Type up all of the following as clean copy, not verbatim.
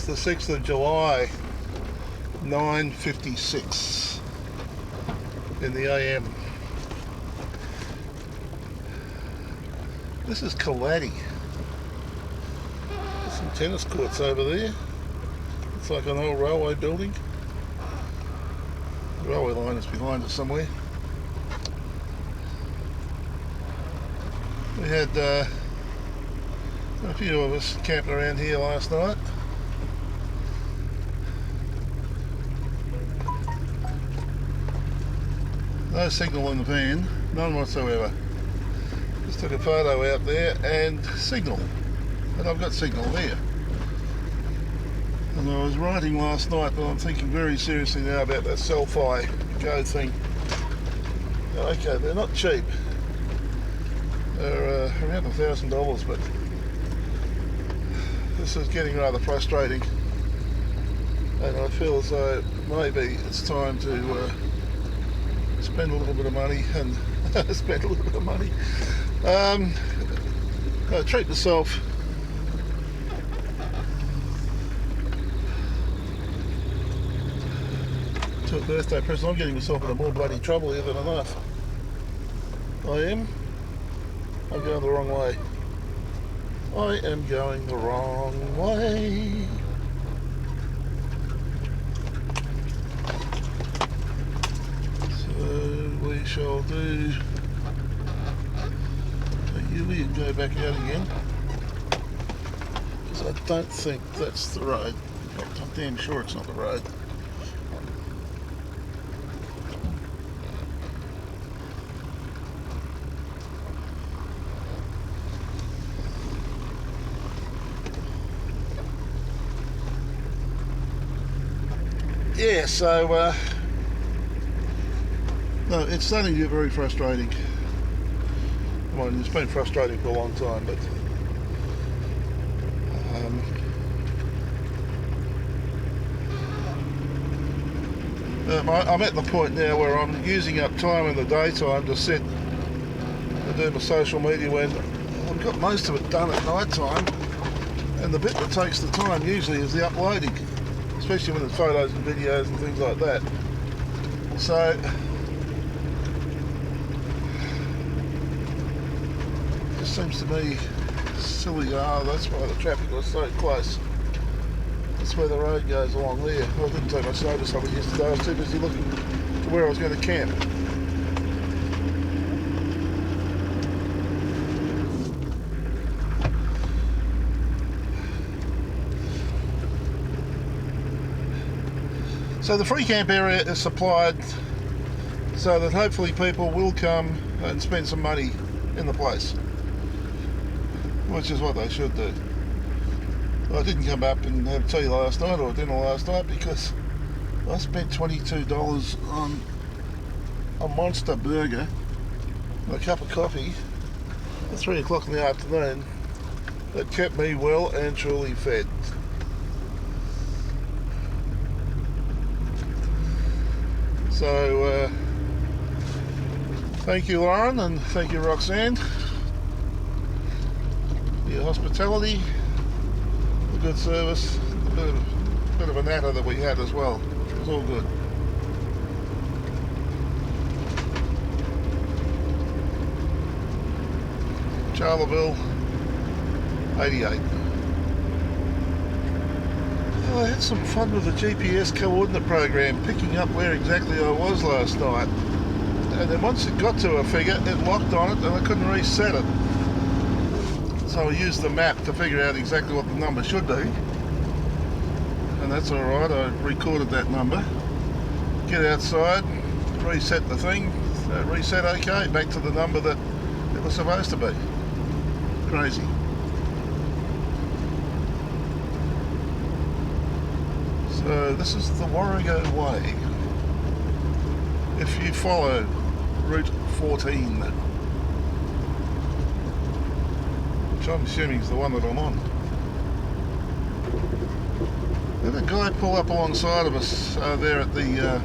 the 6th of July, 9:56 in the AM. This is Kaladi. There's some tennis courts over there. It's like an old railway building. The railway line is behind us somewhere. We had a few of us camping around here last night. No signal in the van, none whatsoever. Just took a photo out there and signal. And I've got signal there. And I was writing last night, but I'm thinking very seriously now about that Selfie Go thing. Okay, they're not cheap. They're around $1,000, but this is getting rather frustrating. And I feel as though maybe it's time to spend a little bit of money and treat myself to a birthday present. I'm getting myself into more bloody trouble here than enough. I'm going the wrong way. I am going the wrong way. We shall do a U-turn and go back out again, because I don't think that's the road. In fact, I'm damn sure it's not the road. Yeah, so no, it's starting to get very frustrating. Well, it's been frustrating for a long time, but I'm at the point now where I'm using up time in the daytime to sit and do my social media when I've got most of it done at night time, and the bit that takes the time usually is the uploading, especially when there's photos and videos and things like that. So it seems to me silly. That's why the traffic was so close. That's where the road goes along there. I didn't take much notice of it yesterday. I was too busy looking to where I was going to camp. So the free camp area is supplied so that hopefully people will come and spend some money in the place, which is what they should do. I didn't come up and have tea last night or dinner last night because I spent $22 on a monster burger and a cup of coffee at 3 o'clock in the afternoon that kept me well and truly fed. So thank you, Lauren, and thank you, Roxanne, for your hospitality, the good service, a bit of a natter that we had as well. It was all good. Charleville, 88. Well, I had some fun with the GPS coordinate program, picking up where exactly I was last night. And then once it got to a figure, it locked on it and I couldn't reset it. So I used the map to figure out exactly what the number should be. And that's alright, I recorded that number. Get outside, reset the thing, reset okay, back to the number that it was supposed to be. Crazy. So this is the Warrego Way. If you follow Route 14, which I'm assuming is the one that I'm on. We had a guy pull up alongside of us there at the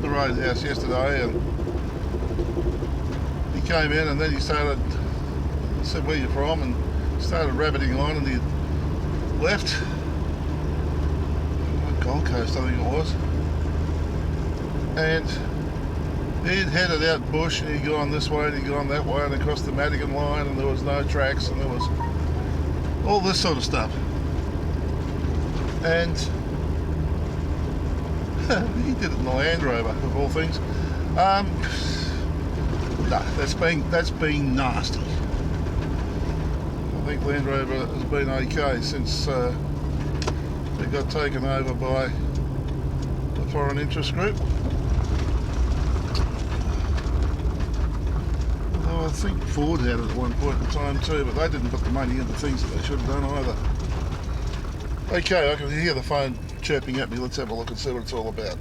roadhouse yesterday, and he came in and then he started, said where you from, and started rabbiting on, and he left. Gold Coast, I think it was. And he'd headed out bush and he'd gone this way and he'd gone that way and across the Madigan line, and there was no tracks and there was all this sort of stuff. And he did it in the Land Rover, of all things. No, that's been nasty. I think Land Rover has been okay since they got taken over by the foreign interest group. Although I think Ford had it at one point in time too, but they didn't put the money into things that they should have done either. Okay, I can hear the phone chirping at me. Let's have a look and see what it's all about.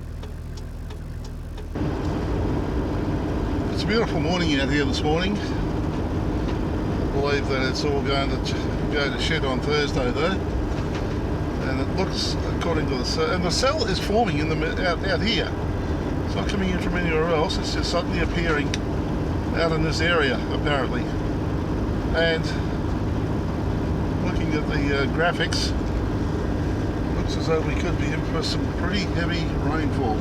It's a beautiful morning out here this morning. I believe that it's all going to go to shed on Thursday though. And it looks, according to the cell, and the cell is forming in the out here. It's not coming in from anywhere else. It's just suddenly appearing out in this area apparently. And looking at the graphics, looks as though we could be in for some pretty heavy rainfall.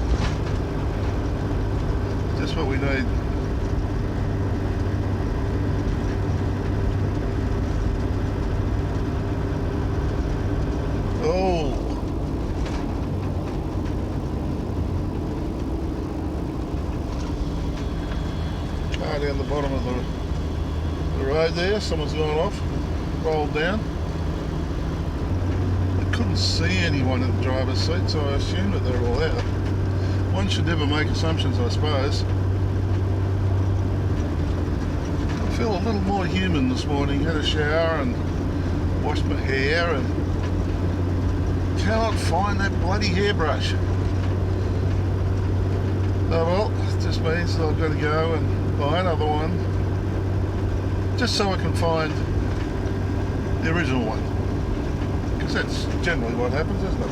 Just what we need. Oh, car down the bottom of the road there. Someone's gone off, rolled down. I couldn't see anyone in the driver's seat, so I assumed that they're all out. One should never make assumptions, I suppose. I feel a little more human this morning. Had a shower and washed my hair and cannot find that bloody hairbrush. Oh well, it just means that I've got to go and buy another one, just so I can find the original one, because that's generally what happens, isn't it?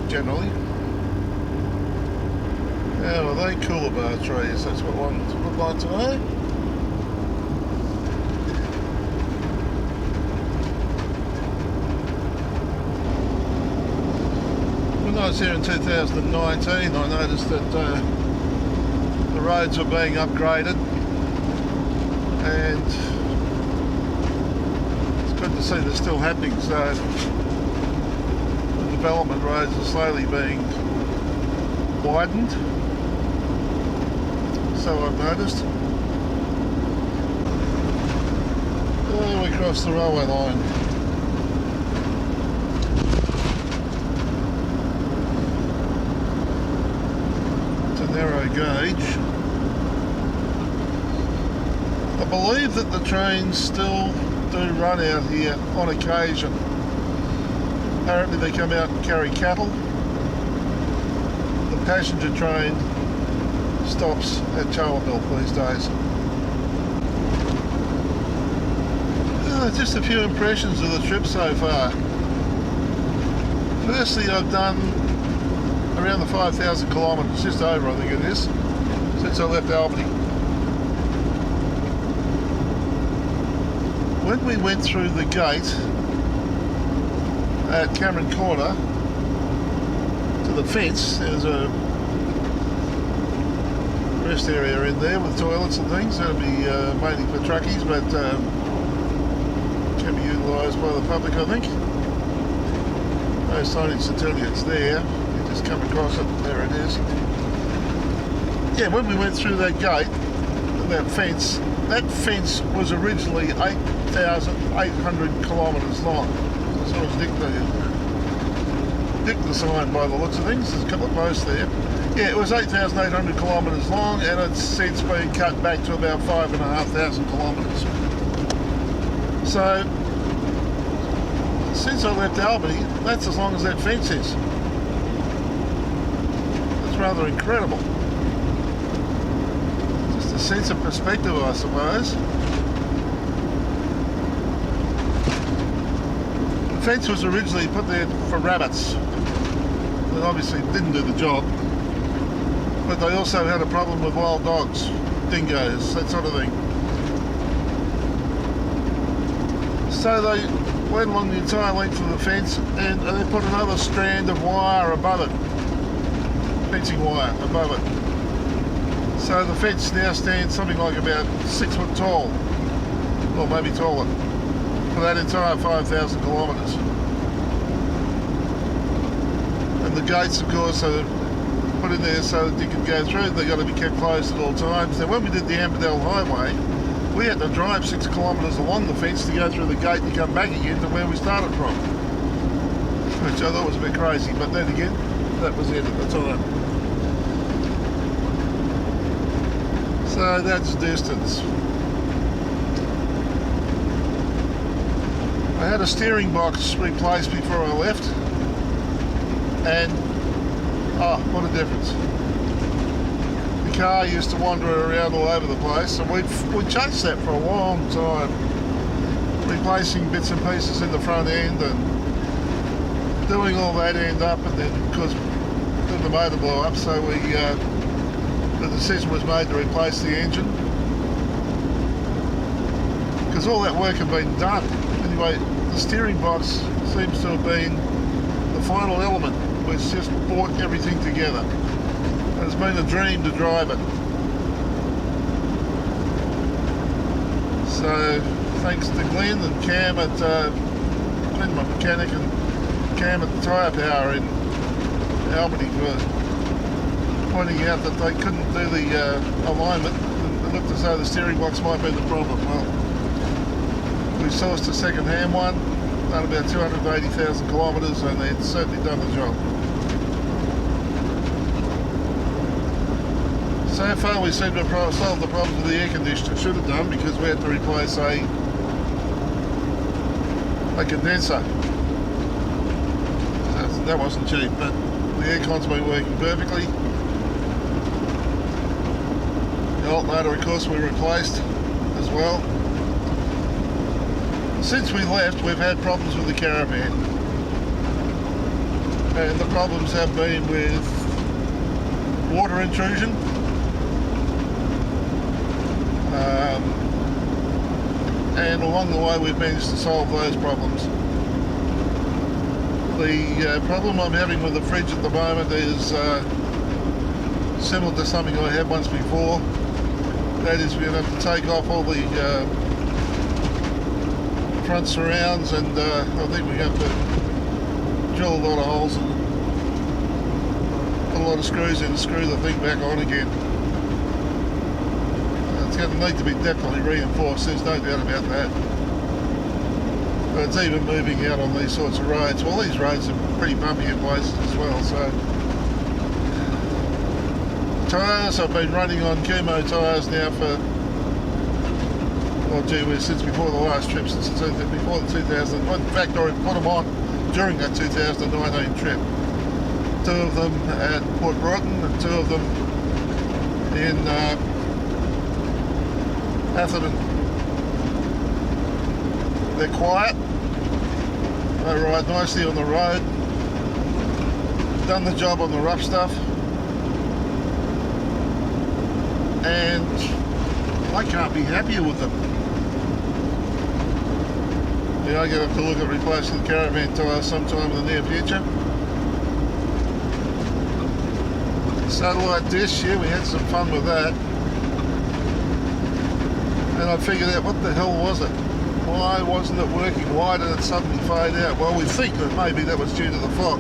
Generally. How are they coolabah trees? That's what one would like to know. When I was here in 2019, I noticed that the roads were being upgraded, and it's good to see they're still happening. So the development roads are slowly being widened, so I've noticed. Oh, we crossed the railway line. Narrow gauge. I believe that the trains still do run out here on occasion. Apparently they come out and carry cattle. The passenger train stops at Charleville these days. Just a few impressions of the trip so far. Firstly, I've done around the 5,000 kilometres, just over I think it is, since I left Albany. When we went through the gate at Cameron Corner to the fence, there's a rest area in there with toilets and things. That'll be mainly for truckies, but can be utilised by the public, I think. No signage to tell you it's there. Just come across it, there it is. Yeah, when we went through that gate, that fence was originally 8,800 kilometres long. So I was dick the sign by the looks of things. There's a couple of posts there. Yeah, it was 8,800 kilometres long, and it's since been cut back to about 5,500 kilometres. So, since I left Albany, that's as long as that fence is. Rather incredible. Just a sense of perspective, I suppose. The fence was originally put there for rabbits. It obviously didn't do the job. But they also had a problem with wild dogs, dingoes, that sort of thing. So they went along the entire length of the fence, and they put another strand of wire above it, fencing wire above it. So the fence now stands something like about 6 foot tall, or maybe taller, for that entire 5,000 kilometres. And the gates, of course, are put in there so that you can go through. They've got to be kept closed at all times. Now, when we did the Amberdell Highway, we had to drive 6 kilometres along the fence to go through the gate and come back again to where we started from, which I thought was a bit crazy, but then again, that was it at the time. So that's distance. I had a steering box replaced before I left, and oh, what a difference. The car used to wander around all over the place, and we chased that for a long time, replacing bits and pieces in the front end and doing all that end up, and then because the motor blew up, so the decision was made to replace the engine, because all that work had been done. Anyway, the steering box seems to have been the final element, which just brought everything together. It's been a dream to drive it. So thanks to Glenn and Cam at Glenn, my mechanic, and Cam at the Tyre Power in Albany for pointing out that they couldn't do the alignment. It looked as though the steering box might be the problem. Well, we sourced a second-hand one, done about 280,000 kilometres, and it's certainly done the job. So far we seem to have solved the problems with the air conditioner. Should have done, because we had to replace a condenser. That wasn't cheap, but the aircon's been working perfectly. The alternator, of course, we replaced as well. Since we left, we've had problems with the caravan, and the problems have been with water intrusion, and along the way we've managed to solve those problems. The problem I'm having with the fridge at the moment is similar to something I had once before. That is, we're going to have to take off all the front surrounds, and I think we have to drill a lot of holes and put a lot of screws in to screw the thing back on again. It's going to need to be definitely reinforced, there's no doubt about that. But it's even moving out on these sorts of roads. Well, these roads are pretty bumpy in places as well, so. Tyres, I've been running on Kumo tyres now for, well, gee whiz, since before the last trip, since before the 2000. In fact, I put them on during that 2019 trip. 2 of them at Port Broughton and 2 of them in Atherton. They're quiet, they ride nicely on the road, done the job on the rough stuff, and I can't be happier with them. Yeah, I'm going to have to look at replacing the caravan tyres sometime in the near future. Satellite dish, yeah, we had some fun with that. And I figured out, what the hell was it? Why wasn't it working? Why did it suddenly fade out? Well, we think that maybe that was due to the fog.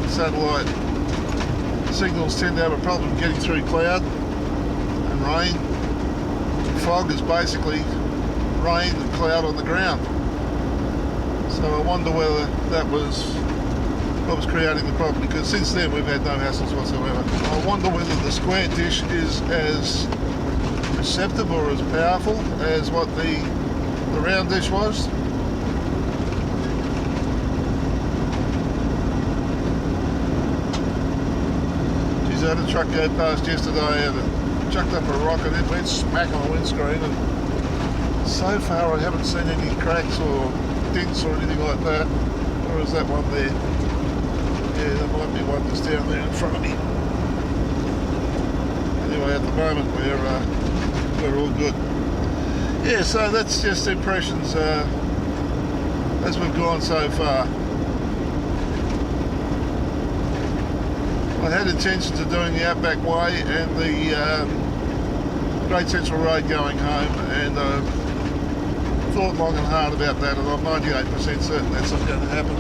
Satellite signals tend to have a problem getting through cloud and rain. Fog is basically rain and cloud on the ground. So I wonder whether that was what was creating the problem, because since then we've had no hassles whatsoever. I wonder whether the square dish is as receptive or as powerful as what the round dish was. Geez, I had a truck go past yesterday and it chucked up a rock and it went smack on the windscreen, and so far I haven't seen any cracks or dents or anything like that. Or is that one there? Yeah, there might be one just down there in front of me. Anyway, at the moment we're all good. Yeah, so that's just impressions as we've gone so far. I had intentions of doing the Outback Way and the Great Central Road going home, and thought long and hard about that, and I'm 98% certain that's not going to happen.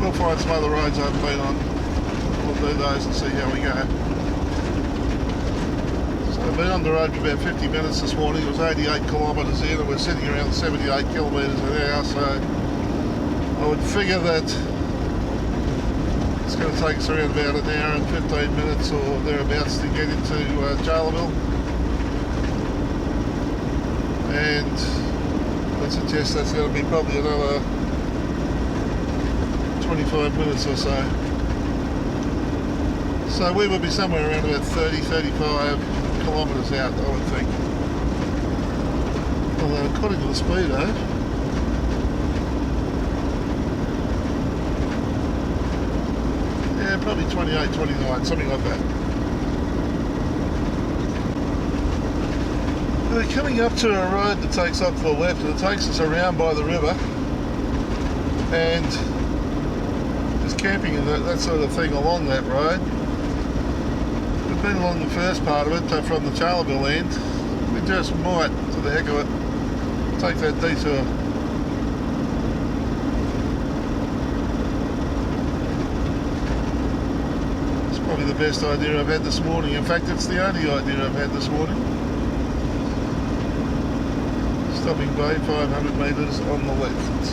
We'll find some other roads I haven't been on. We'll do those and see how we go. So I've been on the road for about 50 minutes this morning. It was 88 kilometres in, and we're sitting around 78 kilometres an hour, so I would figure that it's going to take us around about an hour and 15 minutes or thereabouts to get into Charleville. And I suggest that's going to be probably another 25 minutes or so. So we will be somewhere around about 30-35 kilometres out, I would think. Although according to the speedo, yeah, probably 28, 29, something like that. We're coming up to a road that takes up to the left, and it takes us around by the river, and there's camping and that sort of thing along that road. We've been along the first part of it from the Charleville end. We just might, to the heck of it, take that detour. It's probably the best idea I've had this morning. In fact, it's the only idea I've had this morning. Stopping Bay, 500 metres on the left.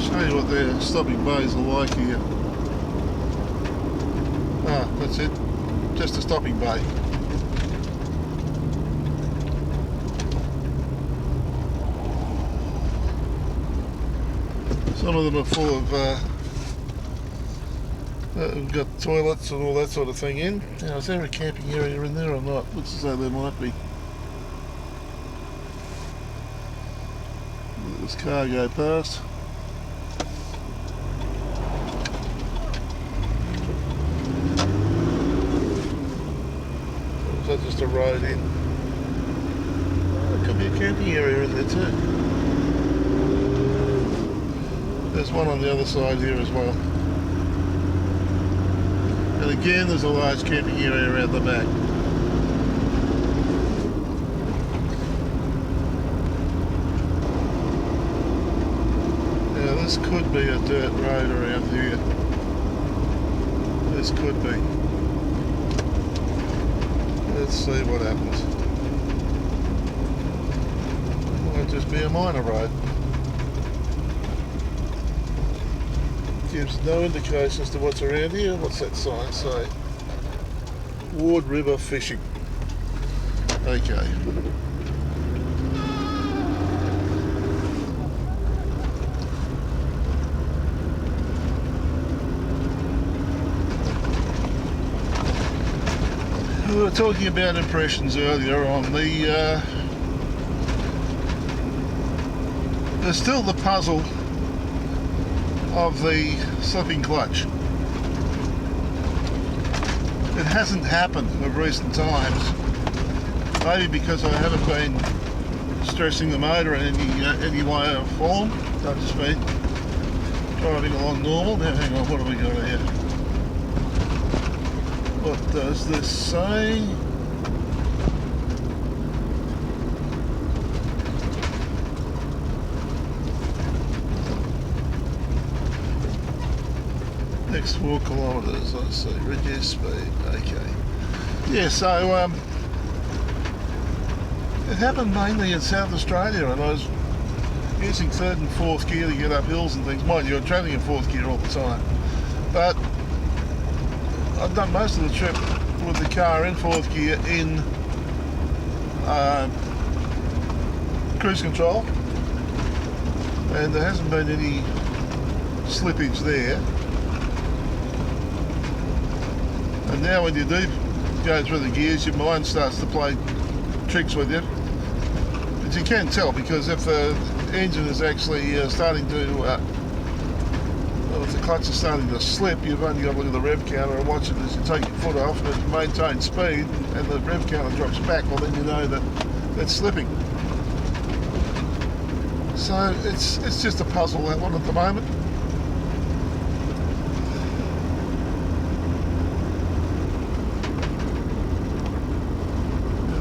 Show you what their stopping bays are like here. Ah, that's it. Just a stopping bay. Some of them are full of we've got toilets and all that sort of thing in. Now, is there a camping area in there or not? Looks as though there might be. Let this car go past. Or is that just a road in? Oh, there could be a camping area in there too. There's one on the other side here as well. And again, there's a large camping area around the back. Now this could be a dirt road around here. This could be. Let's see what happens. It might just be a minor road. Gives no indication as to what's around here. What's that sign say? Ward River Fishing. Okay. We were talking about impressions earlier on the there's still the puzzle of the slipping clutch. It hasn't happened of recent times, maybe because I haven't been stressing the motor in any way or form. I've just been driving along normal. Now hang on, what have we got here? What does this say? Next 4 kilometres, I see. Reduce speed. Okay. Yeah, so it happened mainly in South Australia, and I was using 3rd and 4th gear to get up hills and things. Mind you, I'm travelling in 4th gear all the time, but I've done most of the trip with the car in 4th gear in cruise control, and there hasn't been any slippage there. And now when you do go through the gears, your mind starts to play tricks with you. But you can tell, because if the engine is actually starting to Well, if the clutch is starting to slip, you've only got to look at the rev counter and watch it as you take your foot off, and as you maintain speed and the rev counter drops back, well then you know that it's slipping. So it's just a puzzle, that one at the moment.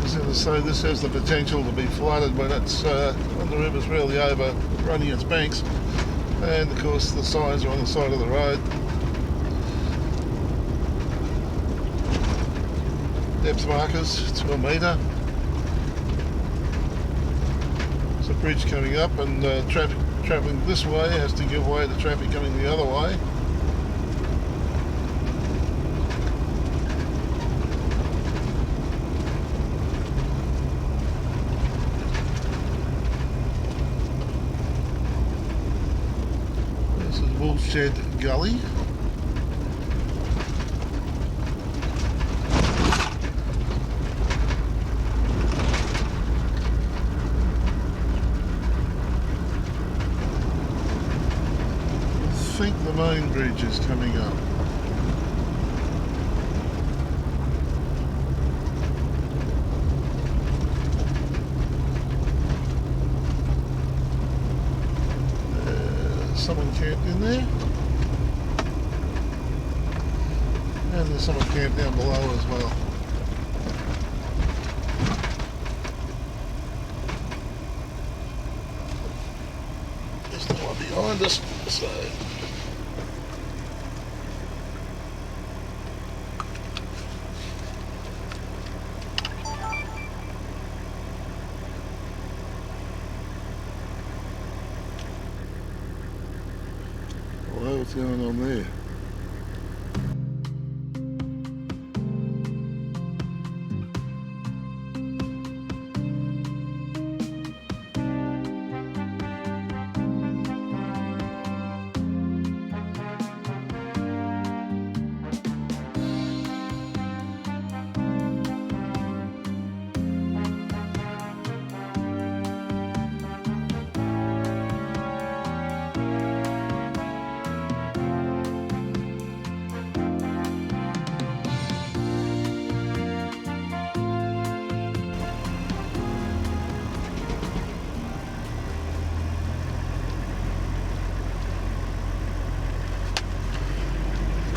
As I say, this has the potential to be flooded when it's when the river's really over running its banks, and of course the signs are on the side of the road. Depth markers to a metre. There's a bridge coming up, and traffic travelling this way has to give way to traffic coming the other way. This is Woolshed Gully. I think the main bridge is coming up. Someone camped in there, and there's someone camped down below as well. There's no one behind us, so what's going on there?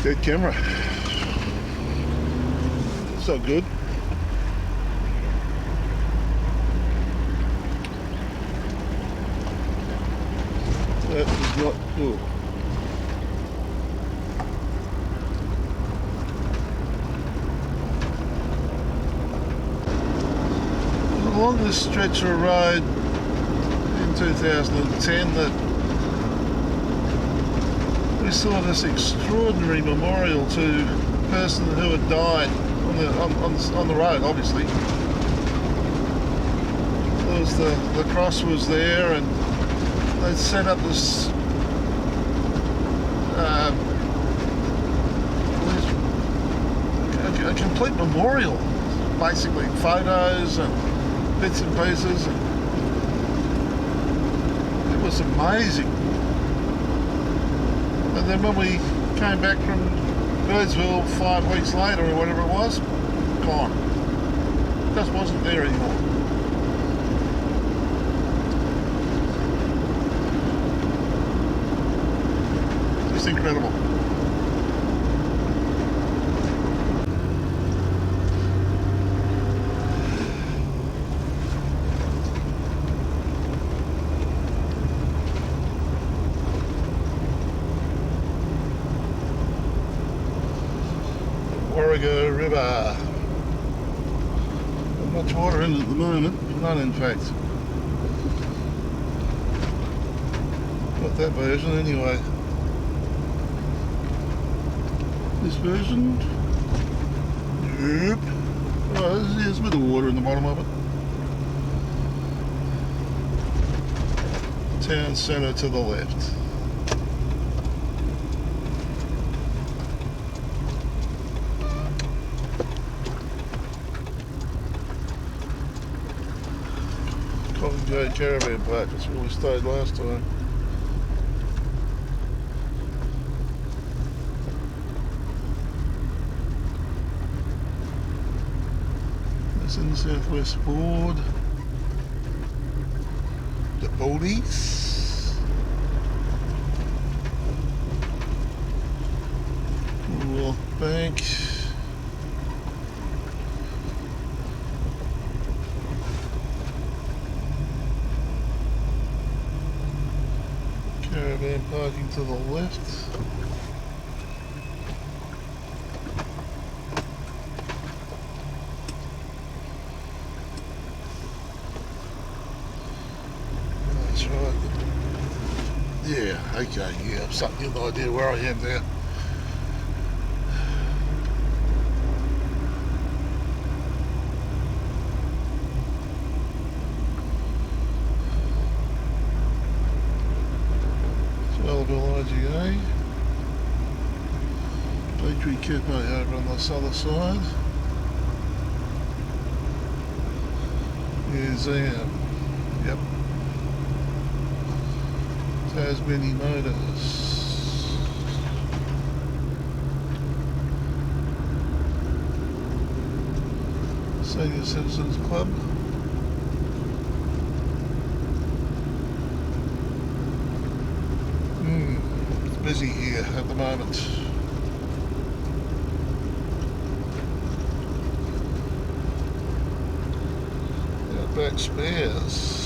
Dead camera. So good. That is not good. Along this stretch of road in 2010 that we saw this extraordinary memorial to a person who had died on the road, obviously. There was the cross was there, and they'd set up this a complete memorial, basically photos and bits and pieces. It was amazing. And then when we came back from Birdsville 5 weeks later or whatever it was, gone. Just wasn't there anymore. Just incredible. Warrego River. Not much water in it at the moment, none in fact. Not that version anyway. This version? Nope. Oh, there's a bit of water in the bottom of it. Town centre to the left. Caravan Park, that's where we stayed last time. It's in the southwest board. The police. Walk back. Caravan parking to the left. That's right. Yeah, okay, yeah, I'm starting to get an idea where I am now. Charleville IGA. Bakery Cafe over on this other side. Museum. Yep. Tasmania Motors. Senior Citizens Club. It's busy here at the moment. Outback Spares.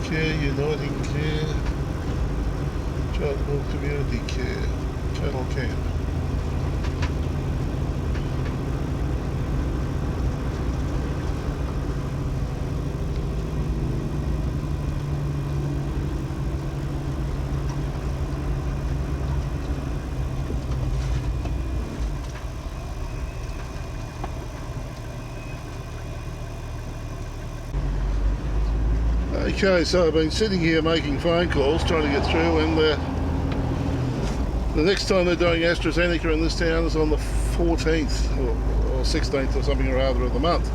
Care, Uniting Care, Charleville Community Care, Cattle Camp. Okay, so I've been sitting here making phone calls, trying to get through, and the next time they're doing AstraZeneca in this town is on the 14th or 16th or something or other of the month.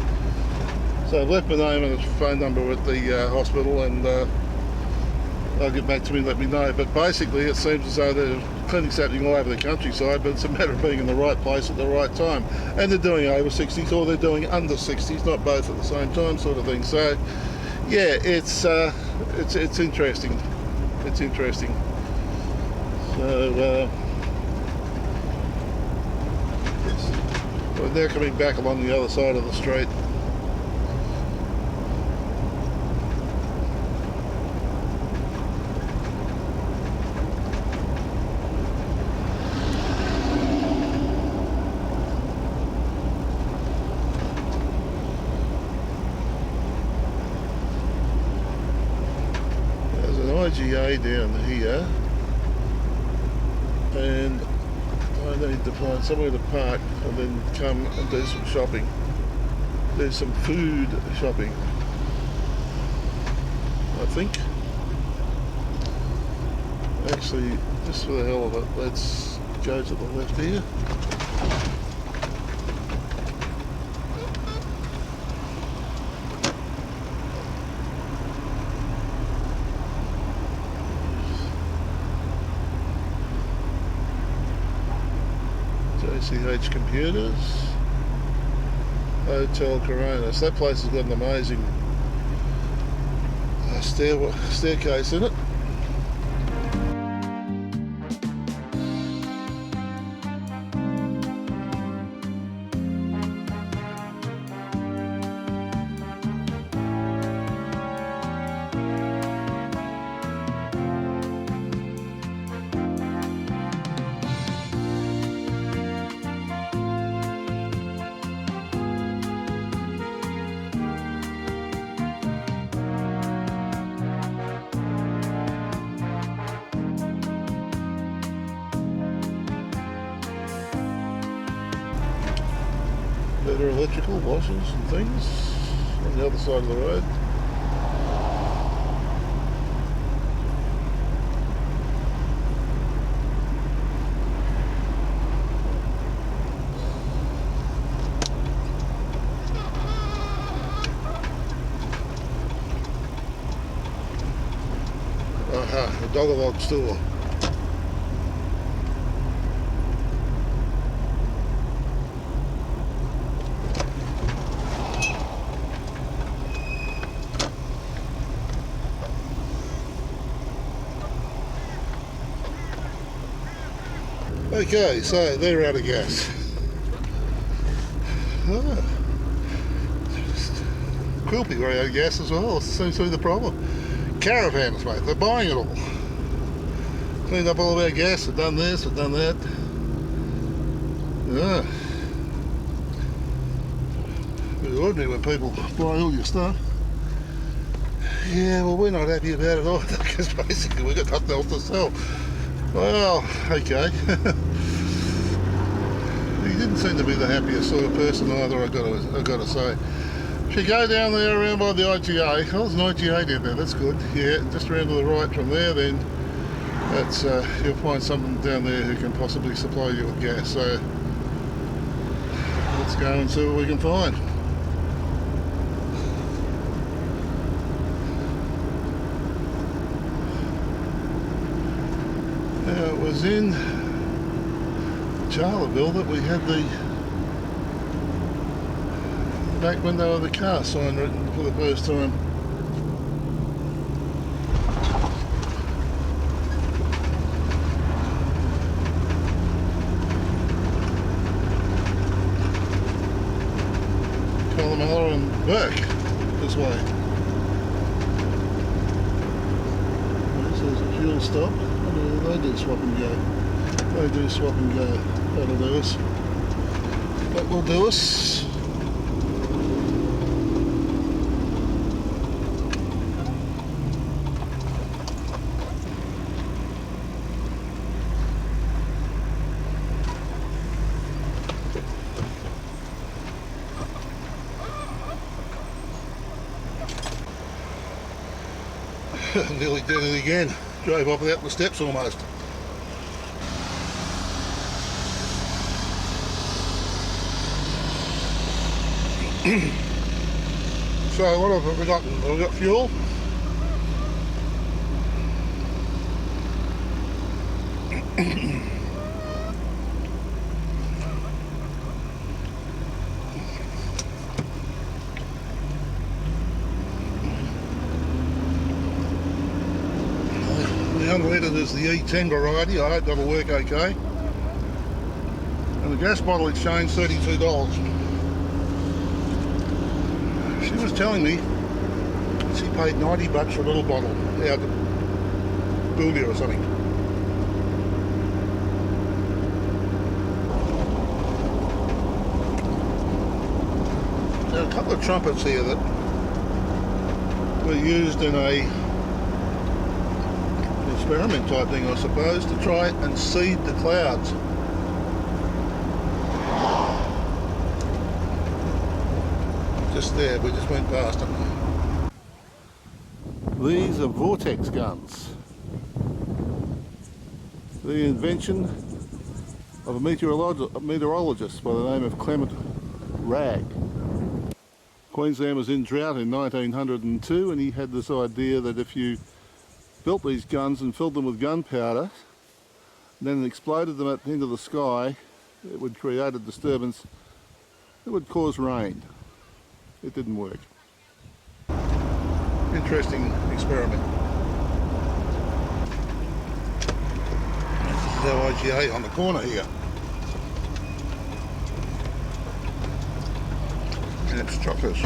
So I've left my name and a phone number with the hospital, and they'll get back to me and let me know. But basically it seems as though there are clinics happening all over the countryside, but it's a matter of being in the right place at the right time. And they're doing over 60s or they're doing under 60s, not both at the same time sort of thing. So yeah, it's interesting. It's interesting. So we're now coming back along the other side of the street. IGA down here, and I need to find somewhere to park and then come and do some shopping. There's some food shopping, I think. Actually, just for the hell of it, let's go to the left here. JCH Computers, Hotel Corona. So that place has got an amazing staircase in it. Better electrical washers and things on the other side of the road. a dog store. Okay, so they're out of gas. Quilpie were out of gas as well. Seems to be the problem. Caravans, mate, they're buying it all. Cleaned up all of our gas, we've done this, we've done that. Yeah. It's ordinary when people buy all your stuff. Yeah, well, we're not happy about it either, because basically we've got nothing else to sell. Well, okay. He didn't seem to be the happiest sort of person either, I've got to say. If you go down there around by the IGA, oh, there's an IGA down there, that's good. Yeah, just around to the right from there, then that's you'll find someone down there who can possibly supply you with gas. So let's go and see what we can find. Now, it was in Charleville that we had the back window of the car sign written for the first time. Charleville and back this way. This is a fuel stop. They do swap and go. They do swap and go. That'll do us. That will do us. Nearly did it again. Drove up without the steps almost. So what have we got? We've got fuel. The unleaded is the E10 variety. I hope that'll work okay. And the gas bottle exchange $32. She was telling me she paid $90 for a little bottle out of Bullia or something. There are a couple of trumpets here that were used in a experiment type thing, I suppose, to try and seed the clouds. Just there, we just went past them. These are vortex guns. The invention of a meteorologist by the name of Clement Ragg. Queensland was in drought in 1902, and he had this idea that if you built these guns and filled them with gunpowder, then exploded them at the end of the sky, it would create a disturbance that would cause rain. It didn't work. Interesting experiment. This is our IGA on the corner here. And it's chockers.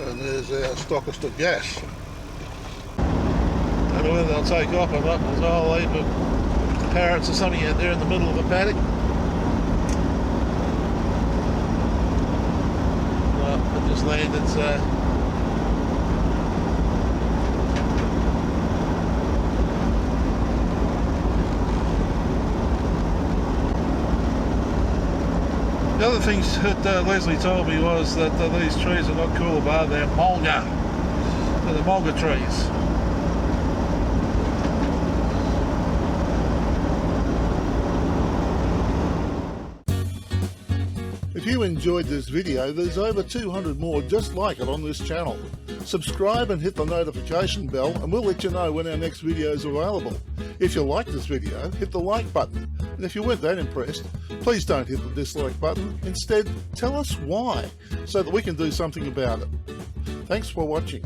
And there's our stockist of gas. I don't know whether they'll take off or not. There's a whole heap of parrots or something out there in the middle of a paddock. Well, I just landed, so The other things that Leslie told me was that these trees are not coolabah, they're mulga. They're the mulga trees. If you enjoyed this video, there's over 200 more just like it on this channel. Subscribe and hit the notification bell and we'll let you know when our next video is available. If you liked this video, hit the like button. And if you weren't that impressed, please don't hit the dislike button. Instead, tell us why, so that we can do something about it. Thanks for watching.